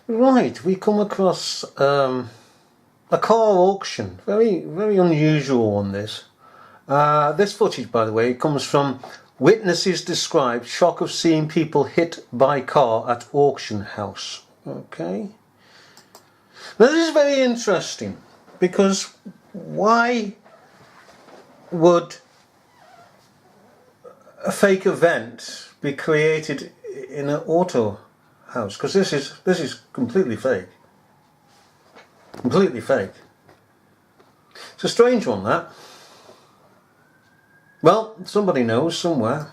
Right, we come across a car auction. Very, very unusual one, this. This footage, by the way, comes from witnesses describe shock of seeing people hit by car at auction house. Okay. Now this is very interesting because why would a fake event be created in an auto house? Because this is completely fake. Completely fake. It's a strange one, that. Well, somebody knows somewhere.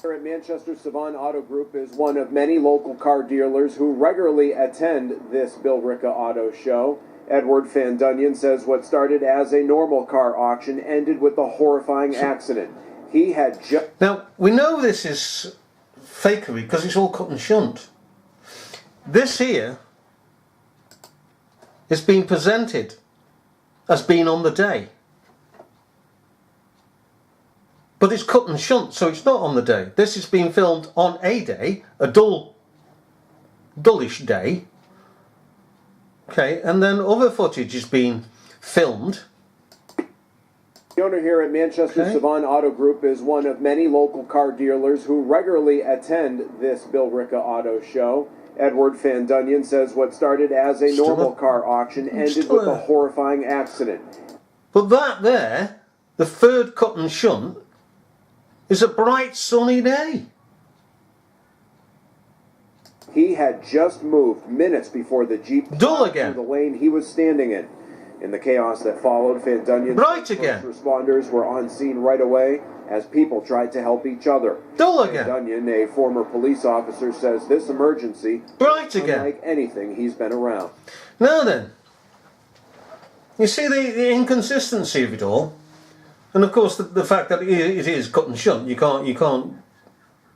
Here at Manchester Savon Auto Group is one of many local car dealers who regularly attend this Billerica Auto Show. Edward Fandunian says what started as a normal car auction ended with a horrifying accident. He had just... Now, we know this is fakery because it's all cut and shunt. This here is being presented as being on the day. But it's cut and shunt, so it's not on the day. This is being filmed on a day, a dullish day. Okay, and then other footage is being filmed. The owner here at Manchester Savon Auto Group is one of many local car dealers who regularly attend this Billerica Auto Show. Edward Fandunian says what started as a normal car auction ended with a horrifying accident. But that there, the third cut and shunt, is a bright sunny day. He had just moved minutes before the Jeep Dull again. through the lane he was standing in. In the chaos that followed, Fandunion's first responders were on scene right away as people tried to help each other. Dull again. Fandunian, a former police officer, says this emergency bright again. Unlike anything he's been around. Now then, you see the inconsistency of it all, and of course the fact that it is cut and shunt. You can't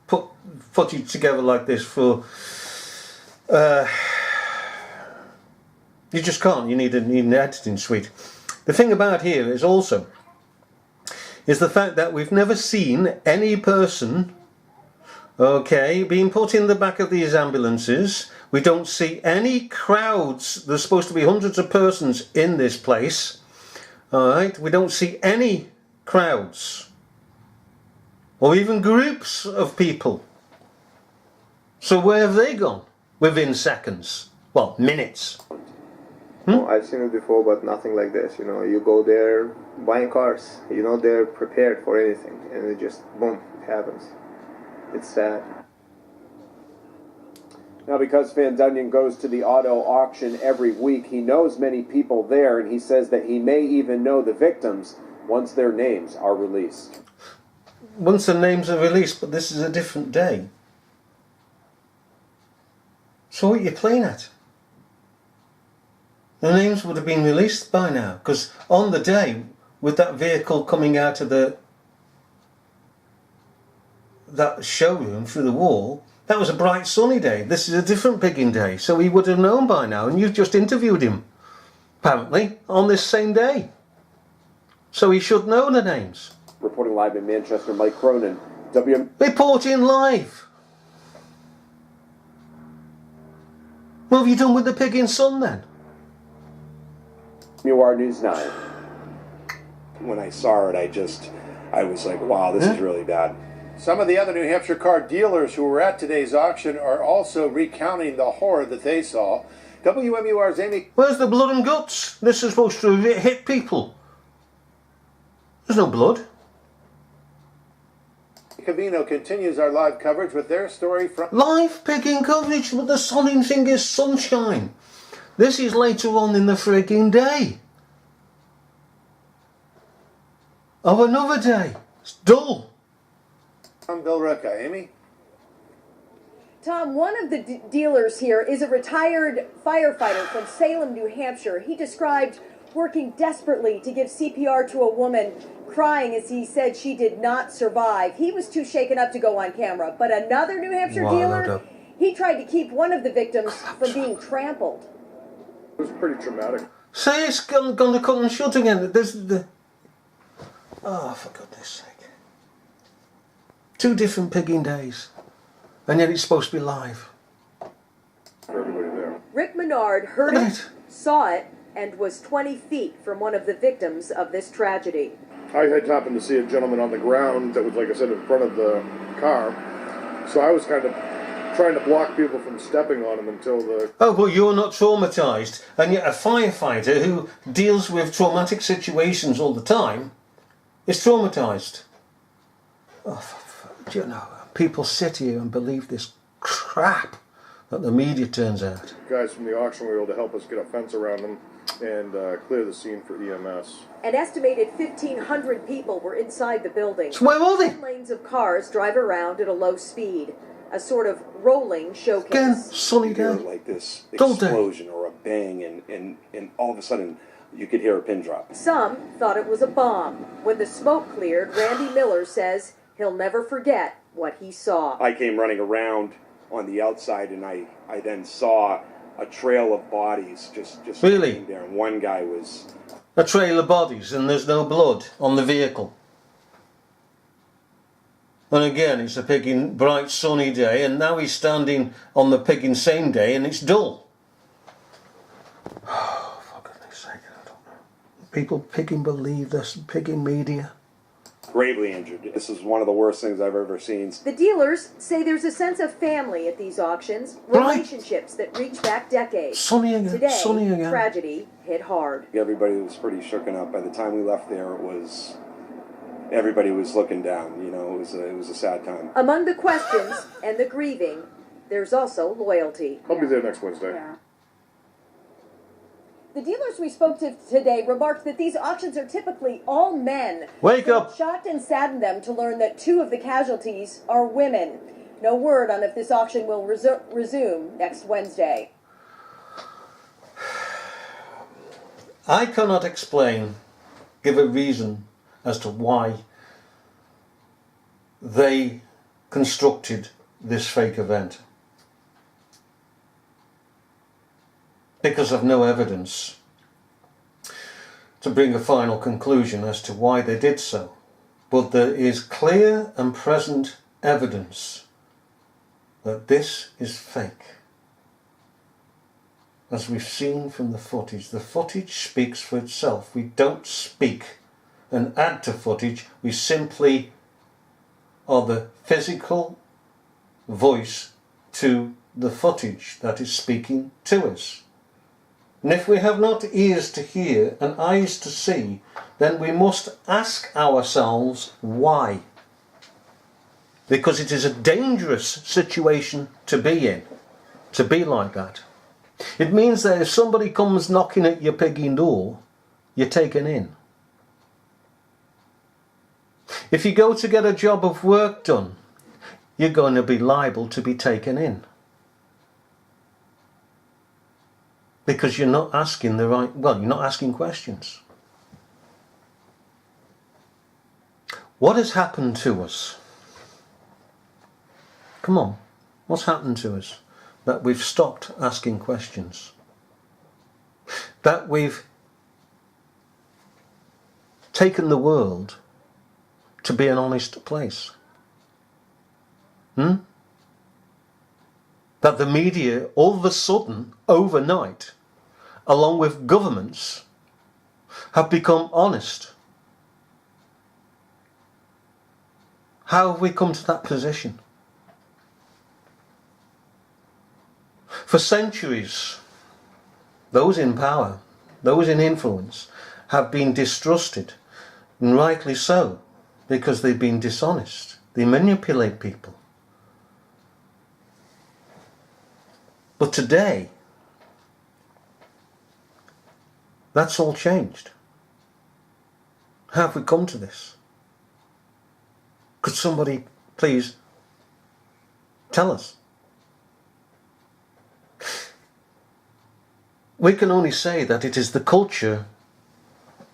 put footage together like this for. You just can't. You need an editing suite. The thing about here is also the fact that we've never seen any person, okay, being put in the back of these ambulances. We don't see any crowds. There's supposed to be hundreds of persons in this place. All right, we don't see any crowds or even groups of people. So where have they gone within seconds? Well, minutes. Oh, I've seen it before, but nothing like this. You know, you go there buying cars. You know, they're prepared for anything, and it just, boom, happens. It's sad. Now, because Fandunian goes to the auto auction every week, he knows many people there, and he says that he may even know the victims once their names are released. Once the names are released, but this is a different day. So what are you playing at? The names would have been released by now, because on the day, with that vehicle coming out of that showroom through the wall, that was a bright sunny day. This is a different pigging day, so he would have known by now, and you've just interviewed him, apparently, on this same day. So he should know the names. Reporting live in Manchester, Mike Cronin, Reporting live. What have you done with the pigging sun then? WR News 9. When I saw it, I was like, wow, this is really bad. Some of the other New Hampshire car dealers who were at today's auction are also recounting the horror that they saw. WMUR's Amy... Where's the blood and guts? This is supposed to hit people. There's no blood. Cavino continues our live coverage with their story from... Live pigging coverage, but the sodding thing is sunshine. This is later on in the frigging day. Of another day. It's dull. From Billerica. Amy? Tom, one of the dealers here is a retired firefighter from Salem, New Hampshire. He described working desperately to give CPR to a woman, crying as he said she did not survive. He was too shaken up to go on camera. But another New Hampshire dealer, he tried to keep one of the victims from being trampled. It was pretty traumatic. Say it's gone to cut and shut again. Oh, for goodness sake. 2 different pigging days. And yet it's supposed to be live. For everybody there. Cunard heard it, saw it, and was 20 feet from one of the victims of this tragedy. I had happened to see a gentleman on the ground that was, like I said, in front of the car. So I was kind of trying to block people from stepping on him until the... Oh, well, you're not traumatised. And yet a firefighter who deals with traumatic situations all the time is traumatised. Oh, do you know, people sit here and believe this crap that the media turns out. Guys from the auction were able to help us get a fence around them and clear the scene for EMS. An estimated 1,500 people were inside the building. So where are they? 10 lanes of cars drive around at a low speed. A sort of rolling showcase. Again, sunny day. Like this explosion or a bang, and all of a sudden you could hear a pin drop. Some thought it was a bomb. When the smoke cleared, Randy Miller says he'll never forget what he saw. I came running around on the outside, and I then saw a trail of bodies just Really? sitting there, and one guy was... A trail of bodies and there's no blood on the vehicle. And again, it's a pigging bright sunny day, and now he's standing on the pigging same day and it's dull. Oh, for goodness sake, I don't know. People pigging believe this, pigging media. Gravely injured. This is one of the worst things I've ever seen. The dealers say there's a sense of family at these auctions, Right. relationships that reach back decades. Sunny again, Today, sunny again. tragedy hit hard. Everybody was pretty shooken up. By the time we left there, everybody was looking down. You know, it was a sad time. Among the questions and the grieving, there's also loyalty. I'll be there next Wednesday. The dealers we spoke to today remarked that these auctions are typically all men. Wake So up! it shocked and saddened them to learn that 2 of the casualties are women. No word on if this auction will resume next Wednesday. I cannot give a reason as to why they constructed this fake event. Because of no evidence to bring a final conclusion as to why they did so. But there is clear and present evidence that this is fake. As we've seen from the footage speaks for itself. We don't speak and add to footage, we simply are the physical voice to the footage that is speaking to us. And if we have not ears to hear and eyes to see, then we must ask ourselves why. Because it is a dangerous situation to be in, to be like that. It means that if somebody comes knocking at your pigging door, you're taken in. If you go to get a job of work done, you're going to be liable to be taken in. Because you're not asking you're not asking questions. What has happened to us? Come on, what's happened to us? That we've stopped asking questions. That we've taken the world to be an honest place. That the media, all of a sudden, overnight, along with governments, have become honest. How have we come to that position? For centuries, those in power, those in influence, have been distrusted, and rightly so, because they've been dishonest. They manipulate people. But today, that's all changed. How have we come to this? Could somebody please tell us? We can only say that it is the culture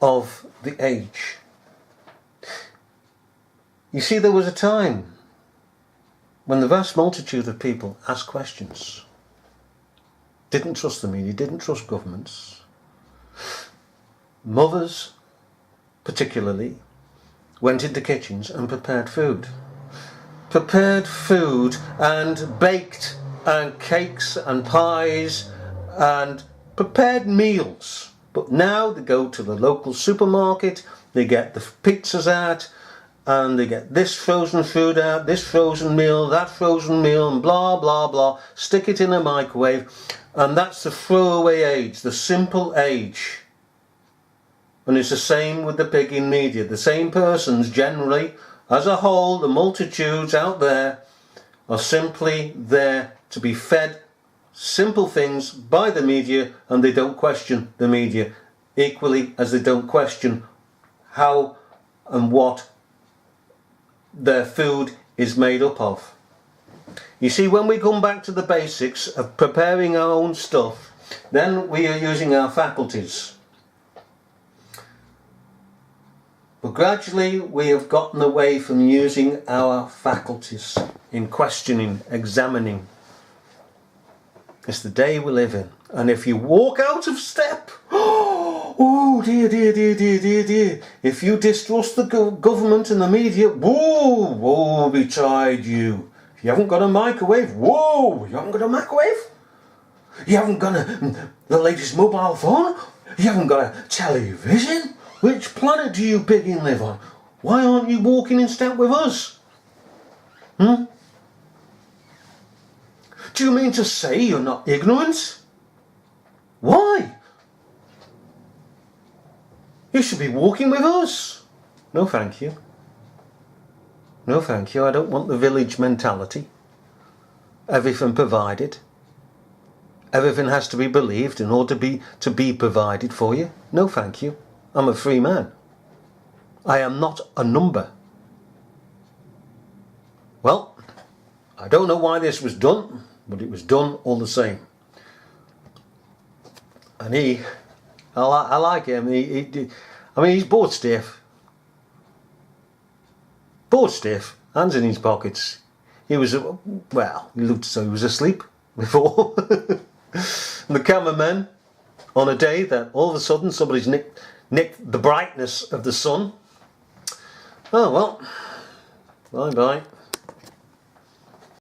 of the age. You see, there was a time when the vast multitude of people asked questions. Didn't trust the media, didn't trust governments. Mothers, particularly, went into kitchens and prepared food. Prepared food and baked and cakes and pies and prepared meals. But now they go to the local supermarket, they get the pizzas out, and they get this frozen food out, this frozen meal, that frozen meal, and blah, blah, blah. Stick it in a microwave, and that's the throwaway age, the simple age. And it's the same with the pigging media. The same persons generally, as a whole, the multitudes out there, are simply there to be fed simple things by the media, and they don't question the media, equally as they don't question how and what their food is made up of. You see, when we come back to the basics of preparing our own stuff, then we are using our faculties. But gradually we have gotten away from using our faculties in questioning, examining. It's the day we live in. And if you walk out of step, oh dear, dear, dear, dear, dear, dear. If you distrust the government and the media, whoa, woe betide you. If you haven't got a microwave, whoa, you haven't got a microwave? You haven't got the latest mobile phone? You haven't got a television? Which planet do you pigging live on? Why aren't you walking in step with us? Do you mean to say you're not ignorant? Why? You should be walking with us. No thank you. No thank you, I don't want the village mentality. Everything provided. Everything has to be believed in order to be provided for you. No thank you. I'm a free man. I am not a number. Well, I don't know why this was done, but it was done all the same. And I like him. He's bored stiff. Bored stiff, hands in his pockets. He was, well, he looked as though he was asleep before. The cameraman, on a day that all of a sudden somebody's nicked the brightness of the sun. Oh well, bye bye.